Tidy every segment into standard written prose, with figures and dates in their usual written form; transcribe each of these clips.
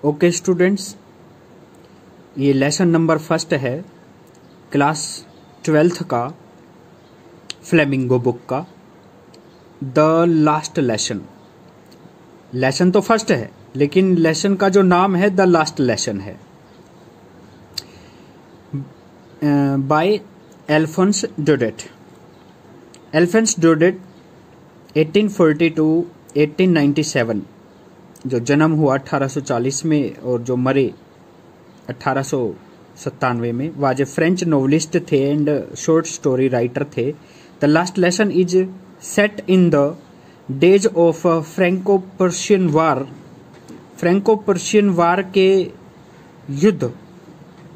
Okay students, ये lesson number first है class 12th का फ्लेमिंगो बुक का द लास्ट लेसन। लेसन तो फर्स्ट है लेकिन लेसन का जो नाम है द लास्ट लेसन है। बाय एल्फोंस डोडेट। एल्फोंस डोडेट 1840 टू 1897, जो जन्म हुआ 1840 में और जो मरे 1897 में, वाज ए फ्रेंच नोवेलिस्ट थे एंड शॉर्ट स्टोरी राइटर थे। The last lesson is set in the days of Franco Persian war. Franco Persian war के युद्ध,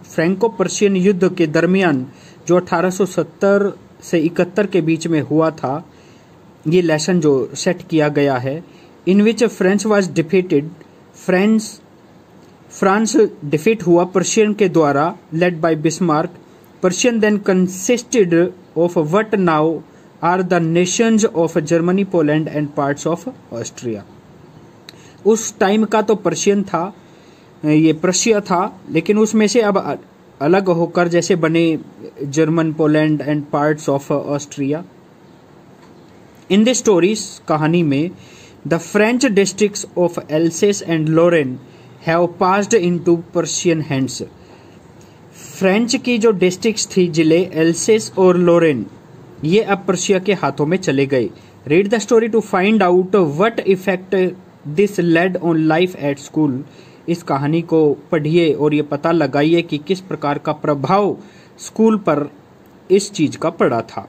फ्रैंको पर्शियन युद्ध के दरमियान जो 1870 से 71 के बीच में हुआ था, ये लेसन जो सेट किया गया है। In which France was defeated. France defeat हुआ पर्शियन के द्वारा, led by Bismarck. Persian then consisted of what now are the nations of Germany, Poland and parts of Austria. उस टाइम का तो पर्शियन था, ये प्रशिया था, लेकिन उसमें से अब अलग होकर जैसे बने German, Poland and parts of Austria. In the stories, कहानी में, the French districts of Alsace and Lorraine have passed into Prussian hands. French की जो डिस्ट्रिक्ट्स थी, जिले एल्सेस और लोरेन, ये अब पर्शिया के हाथों में चले गए। Read the story to find out what effect this led on life at school. इस कहानी को पढ़िए और ये पता लगाइए कि किस प्रकार का प्रभाव स्कूल पर इस चीज का पड़ा था।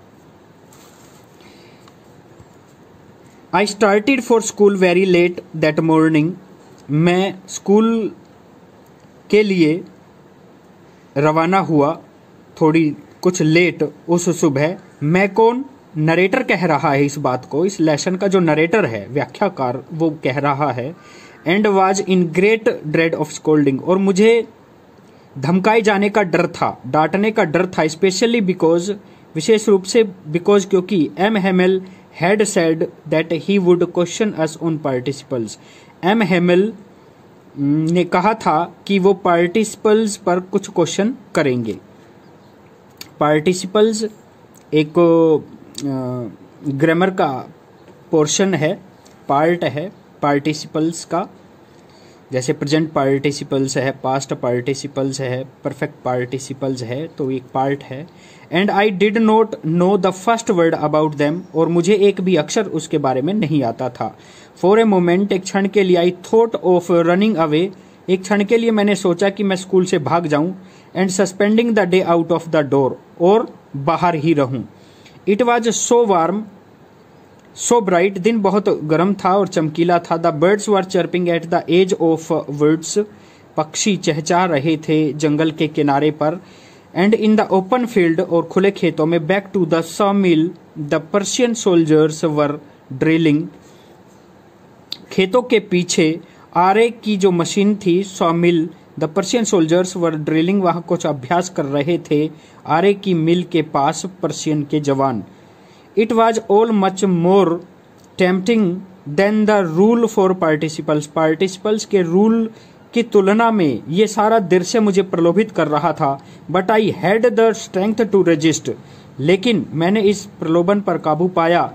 I started for school very late that morning. मैं स्कूल के लिए रवाना हुआ थोड़ी कुछ लेट उस सुबह। मैं कौन? नरेटर कह रहा है इस बात को। इस लेसन का जो नरेटर है, व्याख्याकार, वो कह रहा है। And was in great dread of scolding. और मुझे धमकाए जाने का डर था, डांटने का डर था। स्पेशली बिकॉज, विशेष रूप से बिकॉज, क्योंकि M Hamel had said that he would question us on participles. M Hamel ने कहा था कि वो पार्टिसिपल्स पर कुछ क्वेश्चन करेंगे। पार्टिसिपल्स एक ग्रामर का पोर्शन है, पार्ट है पार्टिसिपल्स का। जैसे प्रेजेंट पार्टिसिपल्स है, पास्ट पार्टिसिपल्स है, परफेक्ट पार्टिसिपल्स है, तो एक पार्ट है। And I did not know the first word about them. और मुझे एक भी अक्षर उसके बारे में नहीं आता था। फॉर ए मोमेंट, एक क्षण के लिए, I thought of running away. एक क्षण के लिए मैंने सोचा कि मैं स्कूल से भाग जाऊं। And spending the day out of the door, और बाहर ही रहूं। It was so warm, so bright. दिन बहुत गर्म था और चमकीला था। The birds were chirping at the edge of woods. पक्षी चहचहा रहे थे जंगल के किनारे पर। And in the open field, और खुले खेतों में, back to the sawmill, the Prussian soldiers were drilling. खेतों के पीछे आरे की जो मशीन थी, saw mill, the Prussian soldiers were drilling, वहां कुछ अभ्यास कर रहे थे आरे की मिल के पास पर्शियन के जवान। It was all much more tempting than the rule for participles. Participles के रूल की तुलना में ये सारा दृश्य मुझे प्रलोभित कर रहा था। But I had the strength to resist. लेकिन मैंने इस प्रलोभन पर काबू पाया।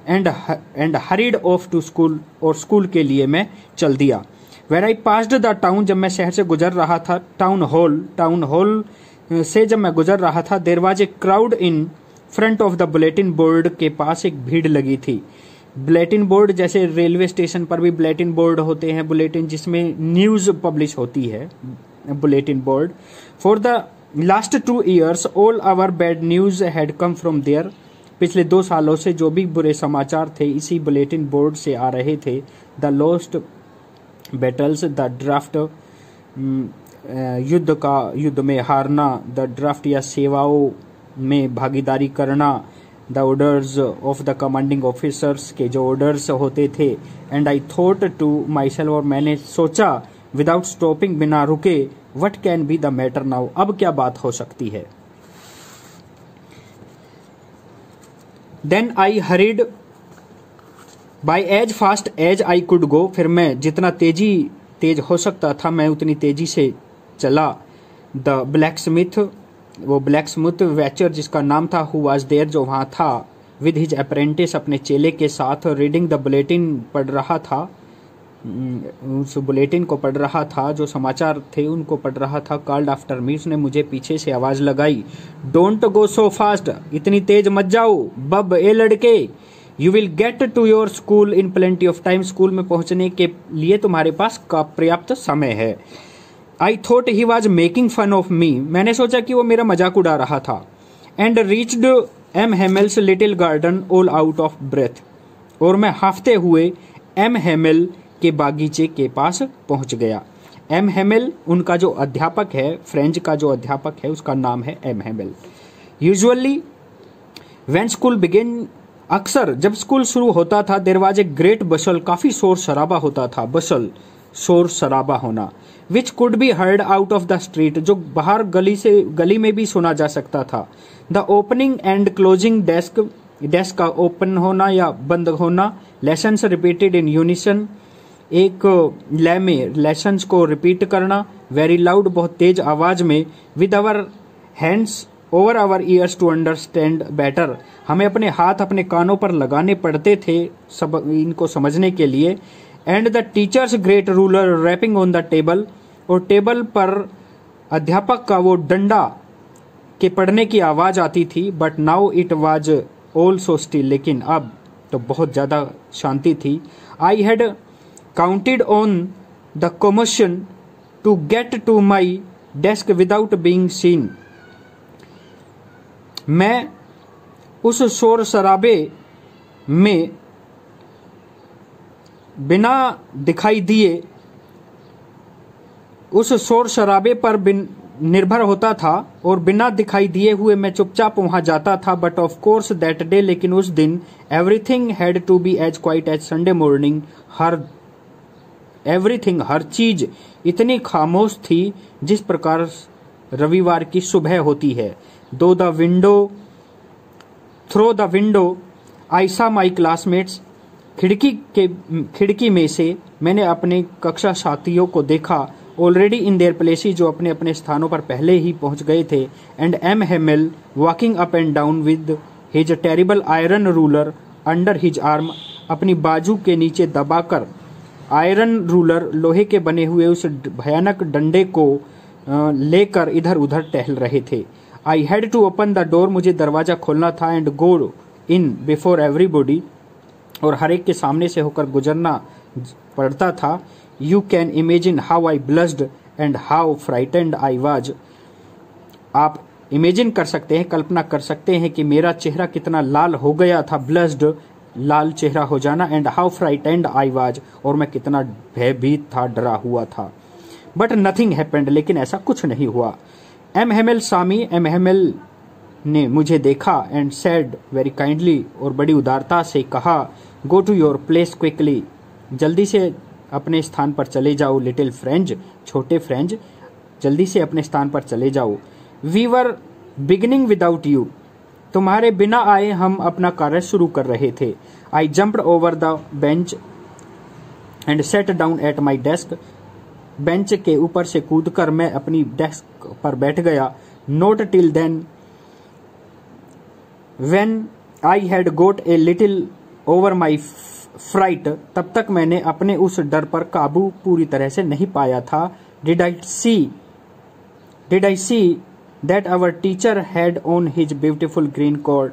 And hurried off to school, और स्कूल के लिए मैं चल दिया। Where I passed the town, जब मैं शहर से गुजर रहा था, टाउन हॉल से जब मैं गुजर रहा था, there was a crowd in front of the bulletin board के पास एक भीड़ लगी थी। बुलेटिन बोर्ड, जैसे रेलवे स्टेशन पर भी बुलेटिन बोर्ड होते हैं, बुलेटिन जिसमें न्यूज पब्लिश होती है, bulletin board. For the last 2 years all our bad news had come from there. पिछले 2 सालों से जो भी बुरे समाचार थे इसी बुलेटिन बोर्ड से आ रहे थे। The lost battles, the draft, युद्ध में हारना, द ड्राफ्ट या सेवाओं में भागीदारी करना, the orders of the commanding officers के जो ऑर्डर्स होते थे। And I thought to myself, और मैंने सोचा, विदाउट स्टॉपिंग, बिना रुके, what can be the matter now, अब क्या बात हो सकती है। Then I hurried by as fast as I could go. फिर मैं जितना तेजी तेज हो सकता था मैं उतनी तेजी से चला। द ब्लैकस्मिथ, वो ब्लैकस्मिथ वैचर जिसका नाम था, हु वाज देयर, जो वहाँ था, विद हिज अप्रेंटिस, अपने चेले के साथ, रीडिंग द बुलेटिन, पढ़ रहा था, उस बुलेटिन को पढ़ रहा था, जो समाचार थे उनको पढ़ रहा था। कॉल्ड आफ्टर मी, उसने मुझे पीछे से आवाज लगाई, डोंट गो सो फास्ट, इतनी तेज मत जाओ बब, ए लड़के, you will get to your school in plenty of time, school में पहुंचने के लिए तुम्हारे पास का पर्याप्त समय है। I thought he was making fun of me, मैंने सोचा कि वो मेरा मजाक उड़ा रहा था। And reached M Hamel's little garden all out of breath, और मैं हाफते हुए एम हेमेल के बागीचे के पास पहुंच गया। एम हेमेल उनका जो अध्यापक है, फ्रेंच का जो अध्यापक है, उसका नाम है M Hamel. Usually when school begin, अक्सर जब स्कूल शुरू होता था, there was a great bustle, काफी शोर शराबा होता था। बशल, शोर शराबा होना। Which could be heard out of the street, जो बाहर गली में भी सुना जा सकता था। The opening and closing desk, desk का ओपन होना या बंद होना। लेसन्स रिपीटेड इन यूनिसन, एक लय में लेसन्स को रिपीट करना। वेरी लाउड, बहुत तेज आवाज में। With our hands over our ears to understand better, हमें अपने हाथ अपने कानों पर लगाने पड़ते थे सब इनको समझने के लिए। And the teacher's great ruler rapping on the table, और टेबल पर अध्यापक का वो डंडा के पड़ने की आवाज आती थी। But now it was all so still, लेकिन अब तो बहुत ज्यादा शांति थी। I had counted on the commotion to get to my desk without being seen, मैं उस शोर शराबे में बिना दिखाई दिए, उस शोर शराबे पर निर्भर होता था और बिना दिखाई दिए हुए मैं चुपचाप वहां जाता था। But of course that day, लेकिन उस दिन, everything had to be as quiet as Sunday morning, हर चीज इतनी खामोश थी जिस प्रकार रविवार की सुबह होती है। थ्रो द विंडो आई सा माई क्लासमेट्स, खिड़की में से मैंने अपने कक्षा साथियों को देखा। ऑलरेडी इन देयर प्लेसेस, जो अपने अपने स्थानों पर पहले ही पहुंच गए थे। And M Hamel walking up and down with his terrible iron ruler under his arm, अपनी बाजू के नीचे दबाकर आयरन रूलर, लोहे के बने हुए उस भयानक डंडे को लेकर इधर उधर टहल रहे थे। I had to open the door, मुझे दरवाजा खोलना था। And go in before everybody, और हर एक के सामने से होकर गुजरना पड़ता था। You can imagine how I blessed and how frightened I was, आप इमेजिन कर सकते हैं, कल्पना कर सकते हैं कि मेरा चेहरा कितना लाल हो गया था। ब्लस्ड, लाल चेहरा हो जाना। And how frightened I was, और मैं कितना भयभीत था, डरा हुआ था। बट नथिंग हैपेंड, लेकिन ऐसा कुछ नहीं हुआ। एम हेमेल सामी, एम हेमेल ने मुझे देखा। एंड सेड वेरी काइंडली, और बड़ी उदारता से कहा, go to your place quickly, जल्दी से अपने स्थान पर चले जाओ। लिटिल फ्रेंच, छोटे फ्रेंच, जल्दी से अपने स्थान पर चले जाओ। We were beginning without you, तुम्हारे बिना आए हम अपना कार्य शुरू कर रहे थे। आई jumped over the bench and set down at my desk, bench के ऊपर से कूदकर मैं अपनी डेस्क पर बैठ गया। Not till then when I had got a little over my fright, तब तक मैंने अपने उस डर पर काबू पूरी तरह से नहीं पाया था। Did I see that our teacher had on his beautiful green coat,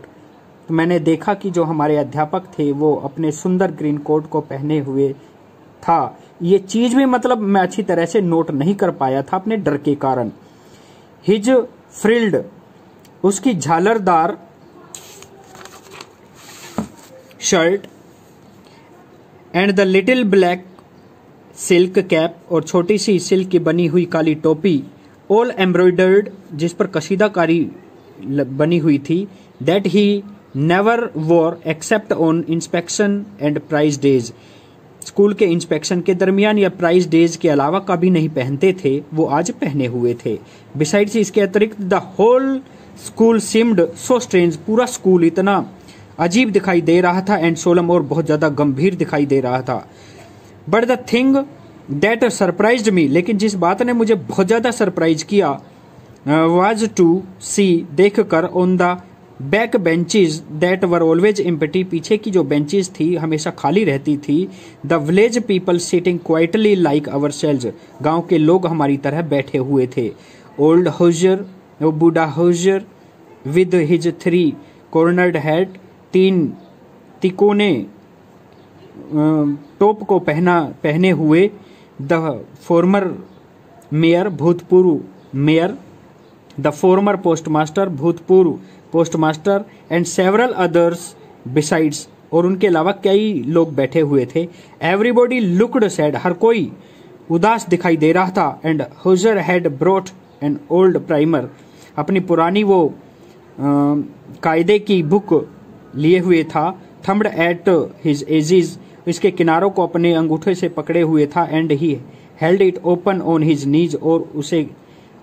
तो मैंने देखा कि जो हमारे अध्यापक थे वो अपने सुंदर ग्रीन कोट को पहने हुए था। ये चीज भी मतलब मैं अच्छी तरह से नोट नहीं कर पाया था अपने डर के कारण। हिज फ्रिल्ड, उसकी झालरदार shirt and the little black silk cap, और छोटी सी सिल्क की बनी हुई काली टोपी, ऑल एम्ब्रॉयडर्ड, जिस पर कशीदाकारी बनी हुई थी। That he never wore except on inspection and prize days, school के इंस्पेक्शन के दरमियान या प्राइज डेज के अलावा कभी नहीं पहनते थे, वो आज पहने हुए थे। बिसाइड्स, इसके अतिरिक्त, the whole school seemed so strange, पूरा स्कूल इतना अजीब दिखाई दे रहा था। एंड सोलम, और बहुत ज्यादा गंभीर दिखाई दे रहा था। But the thing that surprised me, लेकिन जिस बात ने मुझे बहुत ज्यादा सरप्राइज किया, वाज टू सी, देख कर, on the back benches that were always empty, पीछे की जो बेंचेस थी हमेशा खाली रहती थी, the village people sitting quietly like ourselves, गांव के लोग हमारी तरह बैठे हुए थे। ओल्ड होजर, बूढ़ा Hauser with his 3 cornered head, 3 तिकोने टोप को पहने हुए, द फॉर्मर मेयर, भूतपूर्व मेयर, द फॉर्मर पोस्टमास्टर, भूतपूर्व postmaster, and several others besides, और उनके अलावा कई लोग बैठे हुए थे। एवरीबॉडी लुक्ड सैड, हर कोई उदास दिखाई दे रहा था। And hosier had brought an old primer, अपनी पुरानी वो कायदे की बुक लिए हुए था। थम्ब्ड एट हिज एजेस, इसके किनारों को अपने अंगूठे से पकड़े हुए था। And he held it open on his knees,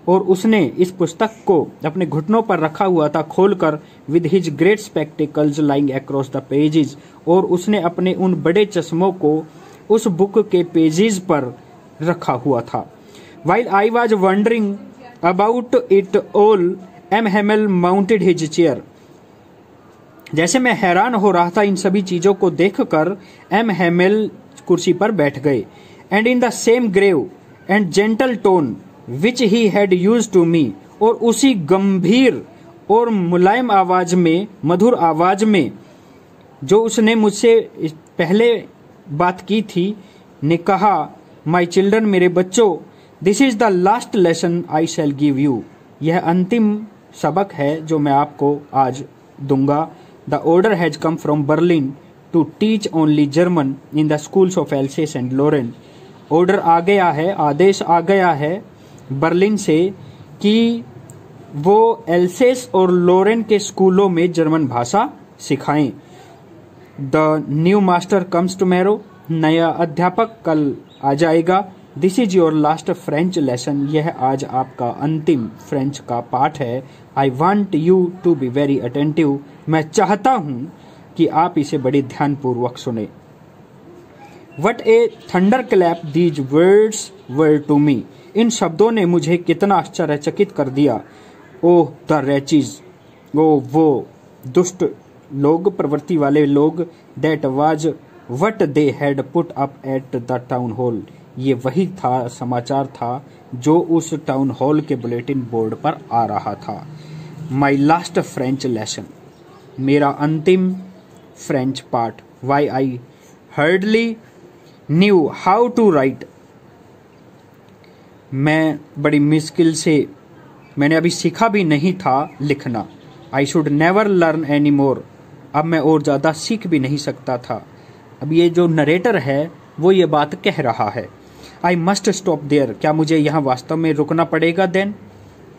और उसने इस पुस्तक को अपने घुटनों पर रखा हुआ था खोलकर। With his great spectacles lying across the pages, और उसने अपने उन बड़े चश्मों को उस बुक के पेजेस पर रखा हुआ था। While I was wondering about it all, M Hamel mounted his chair, जैसे मैं हैरान हो रहा था इन सभी चीजों को देखकर, एम हेमल कुर्सी पर बैठ गए। And in the same grave and gentle tone which he had used to me, और उसी गंभीर और मुलायम आवाज में, मधुर आवाज में जो उसने मुझसे पहले बात की थी, ने कहा, माई चिल्ड्रन, मेरे बच्चों, this is the last lesson I shall give you, यह अंतिम सबक है जो मैं आपको आज दूंगा। The order has come from Berlin to teach only German in the schools of Alsace and Lorraine, order आ गया है, आदेश आ गया है बर्लिन से कि वो एल्सेस और लोरेन के स्कूलों में जर्मन भाषा सिखाएं। The new master comes tomorrow, नया अध्यापक कल आ जाएगा। This is your last French lesson, यह आज आपका अंतिम फ्रेंच का पाठ है। I want you to be very attentive, मैं चाहता हूं कि आप इसे बड़ी ध्यानपूर्वक सुने। What a thunderclap these words were to me, इन शब्दों ने मुझे कितना आश्चर्यचकित कर दिया। ओह द रेचिज, ओ वो दुष्ट लोग, प्रवृत्ति वाले लोग, that was what they had put up at the town hall, ये वही था, समाचार था जो उस टाउन हॉल के बुलेटिन बोर्ड पर आ रहा था। माई लास्ट फ्रेंच लेसन, मेरा अंतिम फ्रेंच पाठ। Why I hardly knew how to write, मैं बड़ी मुश्किल से, मैंने अभी सीखा भी नहीं था लिखना। आई should never learn any more, अब मैं और ज़्यादा सीख भी नहीं सकता था। अब ये जो नरेटर है वो ये बात कह रहा है। आई मस्ट स्टॉप देयर, क्या मुझे यहाँ वास्तव में रुकना पड़ेगा then?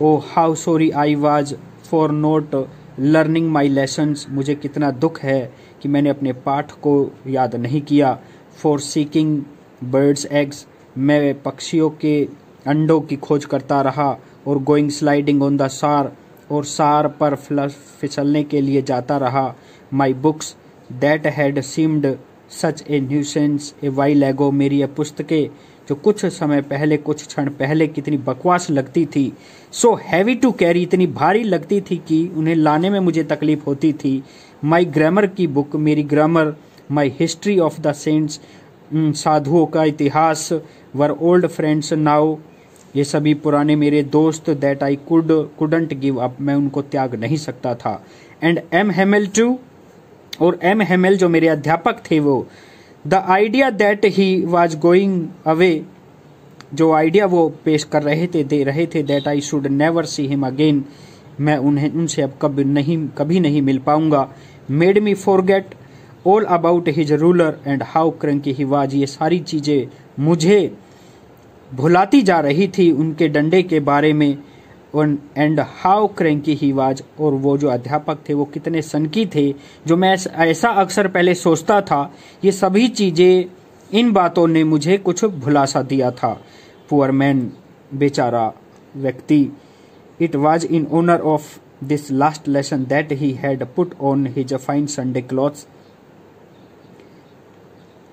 Oh how sorry I was for not learning my lessons, मुझे कितना दुख है कि मैंने अपने पाठ को याद नहीं किया। फॉर सीकिंग बर्ड्स एग्स, मैं पक्षियों के अंडों की खोज करता रहा। और गोइंग स्लाइडिंग ऑन द सार, और सार पर फिसलने के लिए जाता रहा। My books that had seemed such A nuisance a while एगो, मेरी यह पुस्तकें जो कुछ समय पहले, कुछ क्षण पहले कितनी बकवास लगती थी। सो हैवी टू कैरी, इतनी भारी लगती थी कि उन्हें लाने में मुझे तकलीफ होती थी। माई ग्रामर की बुक, मेरी grammar, my history of the saints, साधुओं का इतिहास, वर ओल्ड फ्रेंड्स नाउ, ये सभी पुराने मेरे दोस्त, that I couldn't give up, मैं उनको त्याग नहीं सकता था। एंड एम हेमल टू, और एम हेमल जो मेरे अध्यापक थे वो, the idea that he was going away, जो आइडिया वो पेश कर रहे थे, दे रहे थे, that I should never see him again, मैं उनसे अब कभी नहीं मिल पाऊंगा। Made me forget all about his ruler and how cranky he was, ये सारी चीजें मुझे भुलाती जा रही थी उनके डंडे के बारे में। And how cranky he was, और वो जो अध्यापक थे वो कितने सनकी थे, जो मैं ऐसा अक्सर पहले सोचता था। ये सभी चीजें, इन बातों ने मुझे कुछ भुला सा दिया था। पुअर मैन, बेचारा व्यक्ति। It was in honour of this last lesson that he had put on his fine Sunday clothes.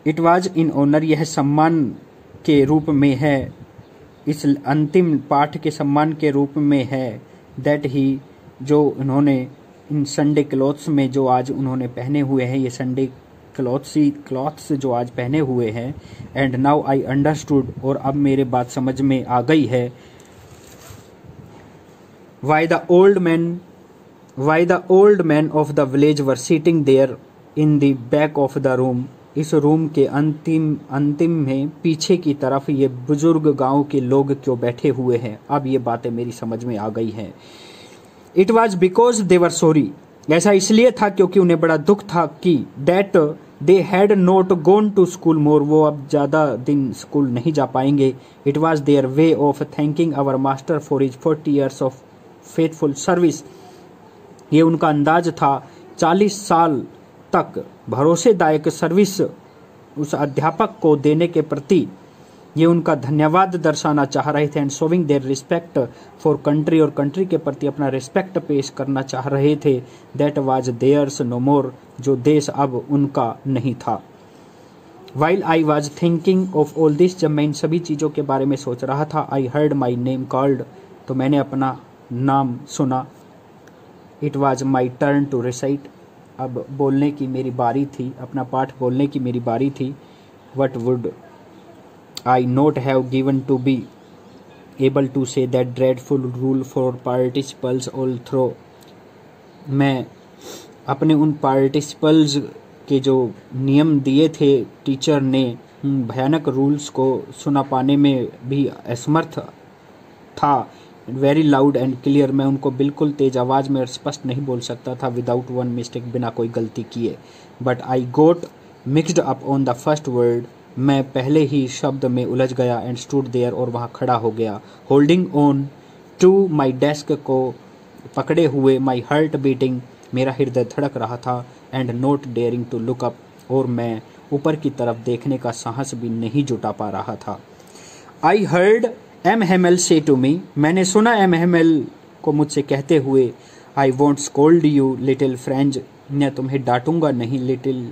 It was in honour, यह सम्मान के रूप में है, इस अंतिम पाठ के सम्मान के रूप में है, दैट ही जो उन्होंने इन संडे क्लॉथ्स में जो आज उन्होंने पहने हुए हैं, ये संडे क्लॉथ्स जो आज पहने हुए हैं, एंड नाउ आई अंडरस्टूड, और अब मेरे बात समझ में आ गई है, why the old man of the village were sitting there in the back of the room, इस रूम के अंतिम में पीछे की तरफ ये बुजुर्ग गांव के लोग क्यों बैठे हुए हैं। अब ये बातें मेरी समझ में आ गई हैं। It was because they were sorry, ऐसा इसलिए था क्योंकि उन्हें बड़ा दुख था कि that they had not gone to school more, वो अब ज्यादा दिन स्कूल नहीं जा पाएंगे। It was their way of thanking our master for his 40 years of faithful service, ये उनका अंदाज था 40 साल तक भरोसेदायक सर्विस उस अध्यापक को देने के प्रति ये उनका धन्यवाद दर्शाना चाह रहे थे, and showing their respect for country, और कंट्री के प्रति अपना रिस्पेक्ट पेश करना चाह रहे थे, that was theirs no more, जो देश अब उनका नहीं था। While I was thinking of all this, जब मैं इन सभी चीज़ों के बारे में सोच रहा था, I heard my name called, तो मैंने अपना नाम सुना। It was my turn to recite, अब बोलने की मेरी बारी थी, अपना पाठ बोलने की मेरी बारी थी। What would I not have given to be able to say that dreadful rule for participles all through, मैं अपने उन पार्टिसिपल्स के जो नियम दिए थे टीचर ने, भयानक रूल्स को सुना पाने में भी असमर्थ था। वेरी लाउड एंड क्लियर, मैं उनको बिल्कुल तेज आवाज में और स्पष्ट नहीं बोल सकता था, विदाउट वन मिस्टेक, बिना कोई गलती किए। But I got mixed up on the first word, मैं पहले ही शब्द में उलझ गया, एंड स्टूड देयर, और वहाँ खड़ा हो गया, holding on to my desk, को पकड़े हुए, माई हार्ट बीटिंग, मेरा हृदय धड़क रहा था, and not daring to look up, और मैं ऊपर की तरफ देखने का साहस भी नहीं जुटा पा रहा था। आई हर्ड एम हेमल से टू मी, मैंने सुना एम हेमल को मुझसे कहते हुए, I want scold you little French, मैं तुम्हें डांटूंगा नहीं little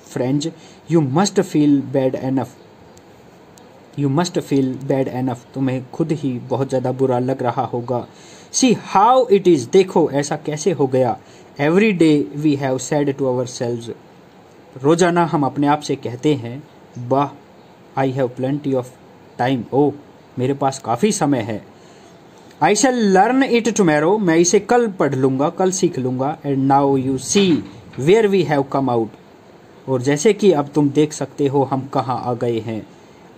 French, you must feel bad enough, you must feel bad enough, तुम्हें खुद ही बहुत ज़्यादा बुरा लग रहा होगा। सी हाउ इट इज़, देखो ऐसा कैसे हो गया। Every day we have said to ourselves, रोजाना हम अपने आप से कहते हैं, वाह, I have plenty of time, oh मेरे पास काफ़ी समय है। I shall learn it tomorrow, मैं इसे कल पढ़ लूँगा, कल सीख लूँगा। And now you see where we have come out, और जैसे कि अब तुम देख सकते हो हम कहाँ आ गए हैं।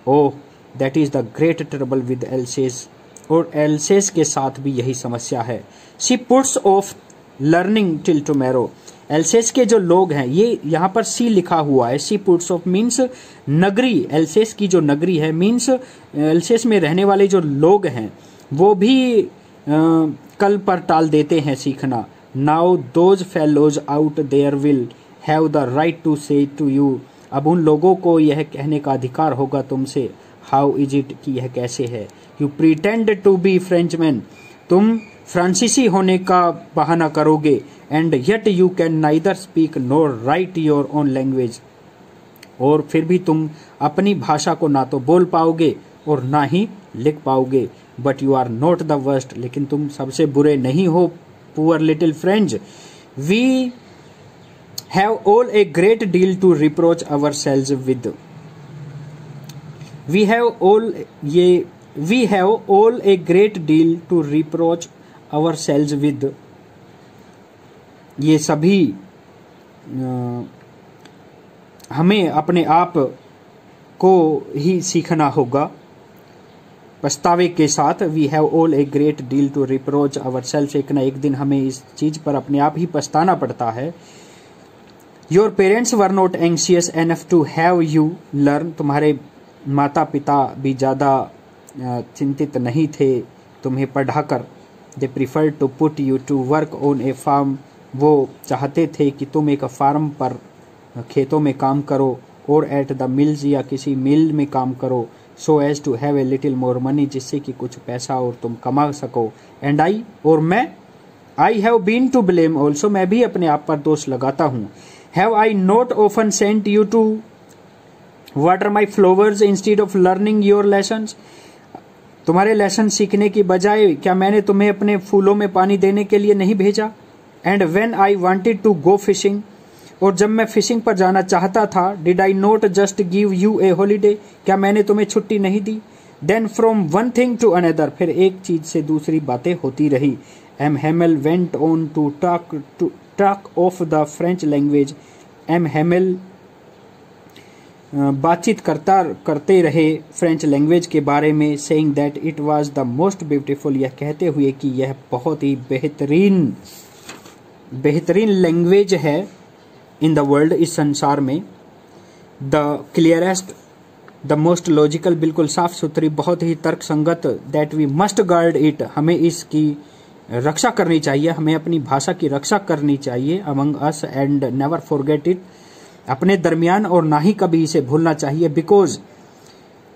Oh that is the great trouble with else's, और एल्सेस के साथ भी यही समस्या है। She puts of learning till tomorrow, else's के जो लोग हैं, ये यहाँ पर सी लिखा हुआ है, सी पुट्स ऑफ मीन्स नगरी, एल्सेस की जो नगरी है, मीन्स एल्सेस में रहने वाले जो लोग हैं वो भी कल पर टाल देते हैं सीखना। Now those fellows out there will have the right to say to you, अब उन लोगों को यह कहने का अधिकार होगा तुमसे, हाउ इज इट, कि यह कैसे है। यू प्रीटेंड टू बी फ्रेंचमैन, तुम फ्रांसीसी होने का बहाना करोगे, and yet you can neither speak nor right your own language, और फिर भी तुम अपनी भाषा को ना तो बोल पाओगे और ना ही लिख पाओगे। But you are not the worst, लेकिन तुम सबसे बुरे नहीं हो, poor little French. We have all a great deal to reproach ourselves with, we have all a great deal to reproach ourselves with, ये सभी हमें अपने आप को ही सीखना होगा पछतावे के साथ। We have all a great deal to reproach our self, एक न एक दिन हमें इस चीज पर अपने आप ही पछताना पड़ता है। Your parents were not anxious enough to have you learn, तुम्हारे माता पिता भी ज़्यादा चिंतित नहीं थे तुम्हें पढ़ाकर। They prefer to put you to work on a farm, वो चाहते थे कि तुम एक फार्म पर खेतों में काम करो, और एट द मिल्स, या किसी मिल में काम करो, so as to have a little more money, जिससे कि कुछ पैसा और तुम कमा सको। एंड आई, और मैं, I have been to blame also, मैं भी अपने आप पर दोष लगाता हूँ। Have I not often sent you to water my flowers instead of learning your lessons, तुम्हारे लेसन सीखने की बजाय क्या मैंने तुम्हें अपने फूलों में पानी देने के लिए नहीं भेजा? And when I wanted to go fishing, और जब मैं फिशिंग पर जाना चाहता था, did I not just give you a holiday, क्या मैंने तुम्हें छुट्टी नहीं दी? Then from one thing to another, फिर एक चीज से दूसरी बातें होती रही। M Hamel went on to talk of the French language, M Hamel बातचीत करते रहे फ्रेंच लैंग्वेज के बारे में, saying that it was the most beautiful, यह कहते हुए कि यह बहुत ही बेहतरीन लैंग्वेज है इन द वर्ल्ड, इस संसार में। The clearest, the most logical, बिल्कुल साफ सुथरी, बहुत ही तर्कसंगत, that we must guard it, हमें इसकी रक्षा करनी चाहिए, हमें अपनी भाषा की रक्षा करनी चाहिए, among us and never forget it, अपने दरमियान, और ना ही कभी इसे भूलना चाहिए। Because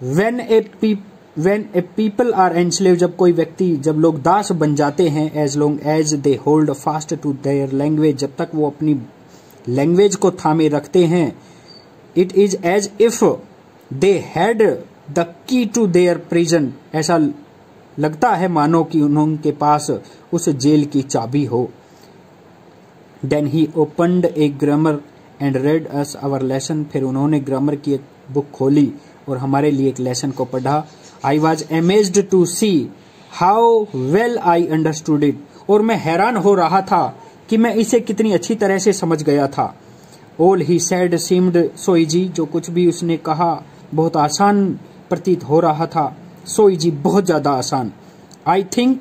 when a people are enslave, जब लोग दास बन जाते हैं, as long as they hold fast to their language, जब तक वो अपनी लैंग्वेज को थामे रखते हैं, it is as if they had the key to their prison, ऐसा लगता है मानो कि उनके पास उस जेल की चाबी हो। Then he opened a grammar and read us our lesson, फिर उन्होंने ग्रामर की एक बुक खोली और हमारे लिए एक लेसन को पढ़ा। I was amazed to see how well I understood it, और मैं हैरान हो रहा था कि मैं इसे कितनी अच्छी तरह से समझ गया था। All he sad seemed so easy, जो कुछ भी उसने कहा बहुत आसान प्रतीत हो रहा था। सो इजी, बहुत ज्यादा आसान। I think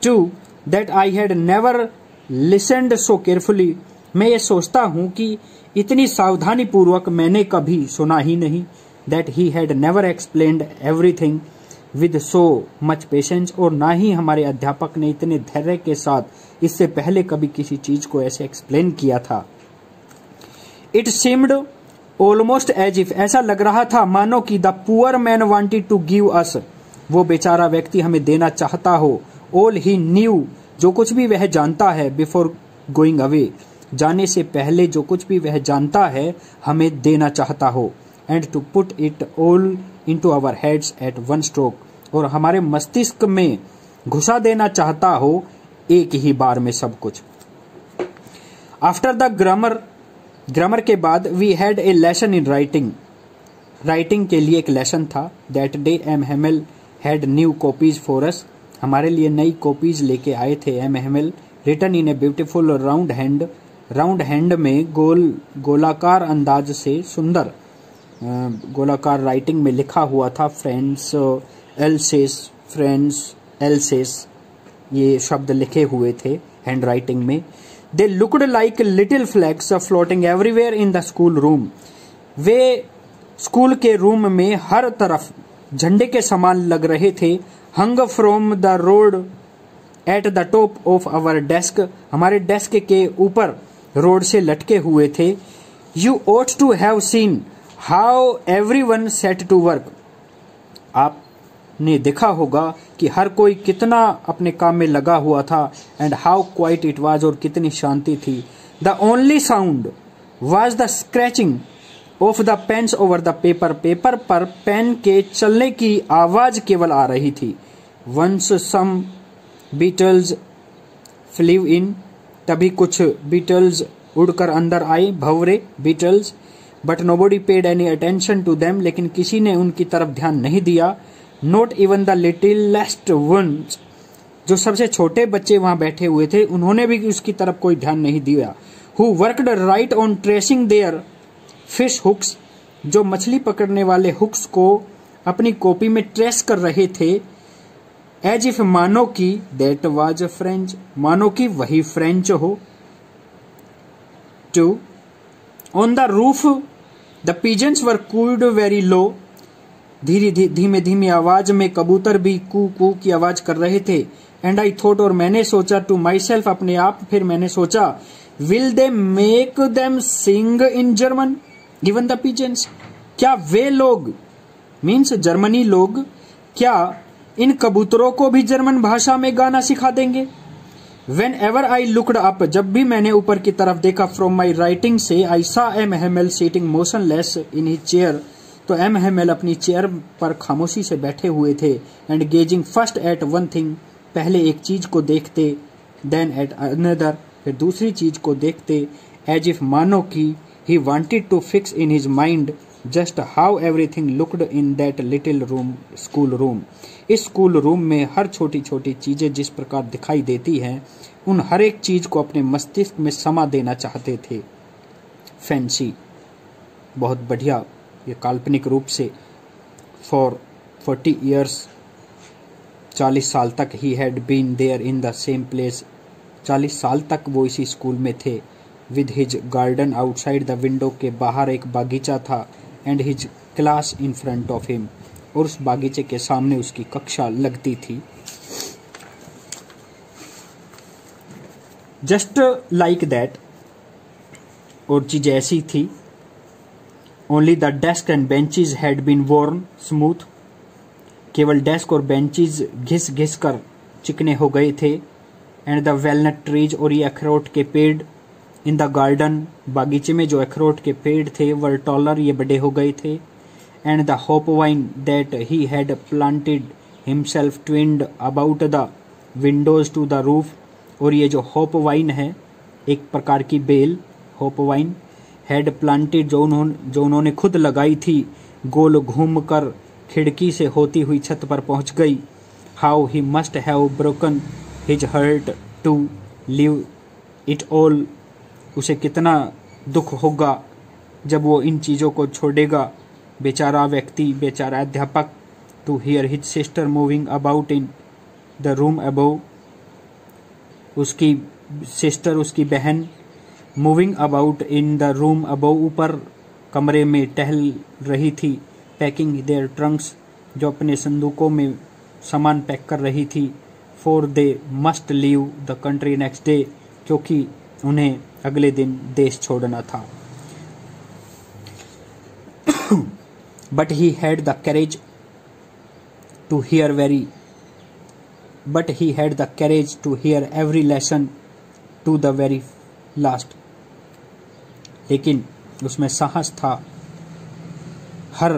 too that I had never listened so carefully, मैं ये सोचता हूं कि इतनी सावधानी पूर्वक मैंने कभी सुना ही नहीं। That he had never explained everything with so much patience, और ना ही हमारे अध्यापक ने इतने धैर्य के साथ इससे पहले कभी किसी चीज को ऐसे एक्सप्लेन किया था। It seemed almost as if, ऐसा लग रहा था मानो कि the poor man wanted to give us, वो बेचारा व्यक्ति हमें देना चाहता हो। ऑल ही न्यू, जो कुछ भी वह जानता है, बिफोर गोइंग अवे, जाने से पहले जो कुछ भी वह जानता है हमें देना चाहता हो। And to put it all into our heads at one stroke, और हमारे मस्तिष्क में घुसा देना चाहता हो एक ही बार में सब कुछ। आफ्टर द ग्रामर के बाद we had a lesson in writing के लिए एक लेसन था। That day M Hamel had new copies for us, हमारे लिए नई कॉपीज लेके आए थे M Hamel. Written in a beautiful round hand में गोलाकार अंदाज से सुंदर गोलाकार राइटिंग में लिखा हुआ था फ्रेंड्स एल्सेस, ये शब्द लिखे हुए थे हैंड राइटिंग में। They looked like little flags floating everywhere in the school room, वे स्कूल के रूम में हर तरफ झंडे के समान लग रहे थे। Hung from the rod at the top of our desk, हमारे डेस्क के ऊपर रोड से लटके हुए थे। You ought to have seen how everyone set to work, आपने देखा होगा कि हर कोई कितना अपने काम में लगा हुआ था। And how quiet it was, और कितनी शांति थी। The only sound was the scratching of the pens over the paper, paper पर पेन के चलने की आवाज केवल आ रही थी। Once some beetles flew in, तभी कुछ बीटल्स उड़कर अंदर आए, भंवरे beetles. But nobody paid any attention to them, लेकिन किसी ने उनकी तरफ ध्यान नहीं दिया। Not even the littlest ones, जो सबसे छोटे बच्चे वहां बैठे हुए थे उन्होंने भी उसकी तरफ कोई ध्यान नहीं दिया। Who worked right on tracing their fish hooks, जो मछली पकड़ने वाले हुक्स को अपनी कॉपी में ट्रेस कर रहे थे। एज इफ, मानो की, दैट वाज फ्रेंच, मानो की वही फ्रेंच हो। Too on the roof the pigeons were cooed very low, धीमे धीमे आवाज में कबूतर भी कू कू की आवाज कर रहे थे। एंड आई थॉट, और मैंने सोचा, टू माई सेल्फ, अपने आप, फिर मैंने सोचा, will they make them sing in German even the pigeons, क्या वे लोग मीन्स जर्मनी लोग क्या इन कबूतरों को भी जर्मन भाषा में गाना सिखा देंगे। When ever I looked up, जब भी मैंने ऊपर की तरफ देखा, फ्रॉम माई राइटिंग से, I saw M Hamel sitting motionless in his chair, तो एम हेमेल अपनी चेयर पर खामोशी से बैठे हुए थे। And gazing first at one thing, पहले एक चीज को देखते, देन एट अनदर, फिर दूसरी चीज को देखते, एज इफ मानो कि he wanted to fix in his mind just how everything looked in that little room, school room. इस स्कूल रूम में हर छोटी छोटी चीजें जिस प्रकार दिखाई देती हैं, उन हर एक चीज को अपने मस्तिष्क में समा देना चाहते थे। फैंसी, बहुत बढ़िया, ये काल्पनिक रूप से फॉर 40 years, 40 साल तक he had been there in the same place, 40 साल तक वो इसी स्कूल में थे। With his garden outside the window, के बाहर एक बागीचा था, and his class in front of him, और उस बागीचे के सामने उसकी कक्षा लगती थी। जस्ट लाइक दैट, और चीज ऐसी थी। Only the desk and benches had been worn smooth, केवल डेस्क और बेंचेज घिस घिस कर चिकने हो गए थे। एंड द वेलनट ट्रीज, और ये अखरोट के पेड़, इन द गार्डन, बागीचे में जो अखरोट के पेड़ थे, वर टॉलर, ये बड़े हो गए थे। And the hop vine that he had planted himself twined about the windows to the roof, और ये जो होप वाइन है, एक प्रकार की बेल, होप वाइन, हैड प्लांटेड, जो उन्होंने खुद लगाई थी, गोल घूम कर खिड़की से होती हुई छत पर पहुंच गई। How he must have broken his heart to leave it all, उसे कितना दुख होगा जब वो इन चीजों को छोड़ेगा, बेचारा व्यक्ति, बेचारा अध्यापक। To hear his sister moving about in the room above, उसकी सिस्टर, उसकी बहन, moving about in the room above, ऊपर कमरे में टहल रही थी। पैकिंग देयर ट्रंक्स, जो अपने संदूकों में सामान पैक कर रही थी। For they must leave the country next day, क्योंकि उन्हें अगले दिन देश छोड़ना था। But he had the courage to hear every lesson to the very last, लेकिन उसमें साहस था हर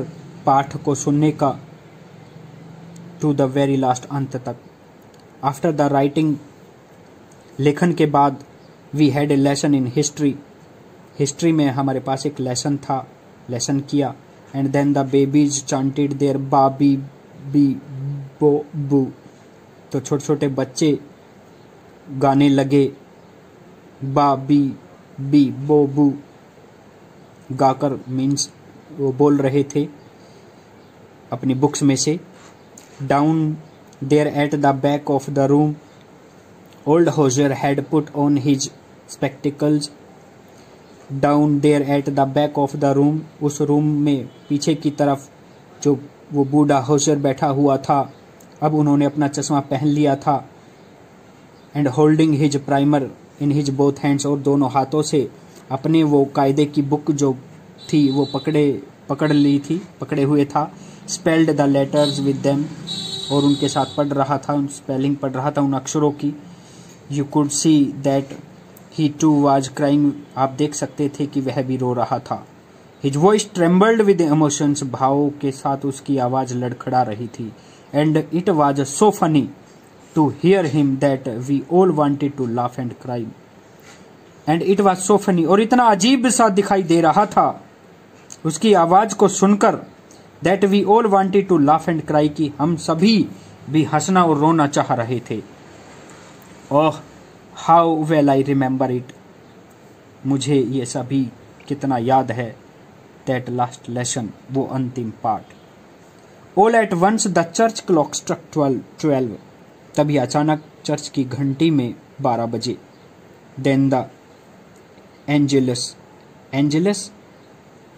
पाठ को सुनने का, टू द वेरी लास्ट, अंत तक। आफ्टर द राइटिंग, लेखन के बाद, we had a lesson in history, history में हमारे पास एक लेसन था, लेसन किया। And then the babies chanted their ba be bo bu, तो छोटे छोटे बच्चे गाने लगे बा बी बी बो बू गाकर, मीन्स वो बोल रहे थे अपनी बुक्स में से। Down there at the back of the room, old Hauser had put on his spectacles. Down there at the back of the room, उस रूम में पीछे की तरफ जो वो बूढ़ा होजर बैठा हुआ था, अब उन्होंने अपना चश्मा पहन लिया था। And holding his primer in his both hands, और दोनों हाथों से अपने वो कायदे की बुक जो थी वो पकड़े हुए था। Spelled the letters with them, और उनके साथ पढ़ रहा था, उन स्पेलिंग पढ़ रहा था उन अक्षरों की। You could see that he too was crying, आप देख सकते थे कि वह भी रो रहा था। His voice trembled with emotions, भावों के साथ उसकी आवाज लड़खड़ा रही थी। And it was so funny to hear him that we all wanted to laugh and cry. And it was so funny, और इतना अजीब सा दिखाई दे रहा था उसकी आवाज को सुनकर, that we all wanted to laugh and cry, कि हम सभी भी हंसना और रोना चाह रहे थे। Oh how well I remember it, मुझे ये सभी कितना याद है। दैट लास्ट लेसन, वो अंतिम part. All at once the church clock struck 12, तभी अचानक चर्च की घंटी में 12 बजे। Then the Angelus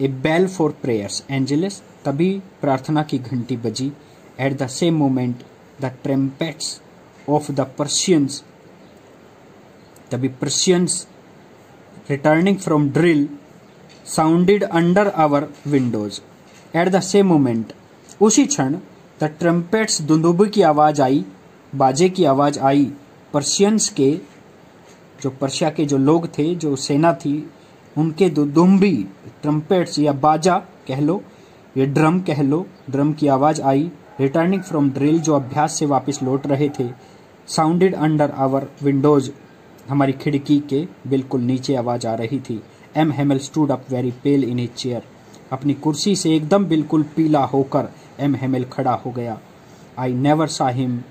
a bell for prayers, Angelus, तभी प्रार्थना की घंटी बजी। At the same moment the trumpets of the Persians, तभी Persians returning from drill sounded under our windows. At the same moment, उसी क्षण, द ट्रम्पेट्स, दुंदुबी की आवाज आई, बाजे की आवाज आई। पर्शियंस के, जो पर्शिया के जो लोग थे, जो सेना थी, उनके दुदुम्बी, ट्रम्पेट्स या बाजा कह लो, ये ड्रम कह लो। ड्रम की आवाज आई। रिटर्निंग फ्रॉम ड्रिल, जो अभ्यास से वापस लौट रहे थे। साउंडेड अंडर आवर विंडोज, हमारी खिड़की के बिल्कुल नीचे आवाज आ रही थी। M Hamel stood up very pale in his chair, अपनी कुर्सी से एकदम बिल्कुल पीला होकर एम हेमल खड़ा हो गया। आई नेवर सा हिम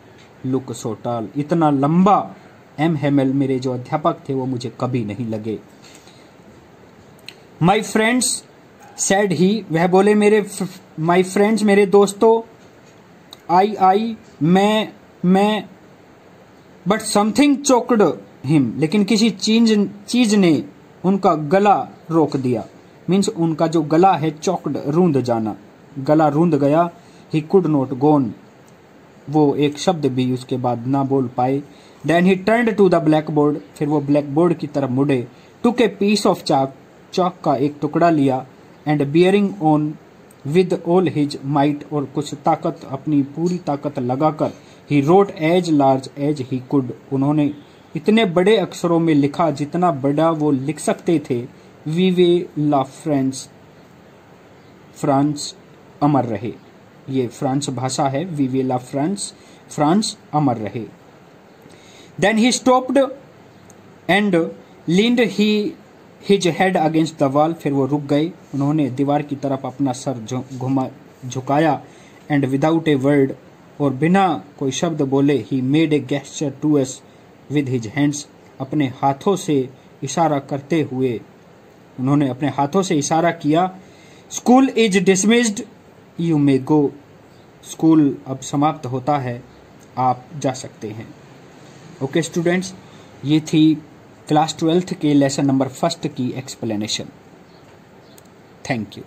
लुक सो टॉल, इतना लंबा एम हेमल मेरे जो अध्यापक थे वो मुझे कभी नहीं लगे। माई फ्रेंड्स सैड ही, वह बोले मेरे माई फ्रेंड्स, मेरे दोस्तों। आई मैं बट समथिंग चोक्ड हिम, लेकिन किसी चीज ने उनका गला रोक दिया। मीन्स उनका जो गला है चोक्ड, रूंध जाना, गला रूंध गया। ही कुड नॉट गोन, वो एक शब्द भी उसके बाद ना बोल पाए। Then he turned to the blackboard, फिर वो ब्लैक बोर्ड की तरफ मुड़े। टुक ए पीस ऑफ चाक, चौक का एक टुकड़ा लिया। And bearing on with all his might, और कुछ ताकत, अपनी पूरी ताकत लगाकर, he wrote as large as he could, उन्होंने इतने बड़े अक्षरों में लिखा जितना बड़ा वो लिख सकते थे। वीवे ला फ्रांस, फ्रांस अमर रहे। ये फ्रांस भाषा है। वीवे ला फ्रांस, फ्रांस अमर रहे। Then he stopped and leaned his head against the wall, फिर वो रुक गए। उन्होंने दीवार की तरफ अपना सर झुकाया। एंड विदाउट ए वर्ड, और बिना कोई शब्द बोले, he made a gesture to us with his hands, अपने हाथों से इशारा करते हुए, उन्होंने अपने हाथों से इशारा किया। School is dismissed, you may go, school अब समाप्त होता है, आप जा सकते हैं। ओके स्टूडेंट्स, ये थी क्लास 12th के लेसन नंबर 1 की एक्सप्लेनेशन। Thank you.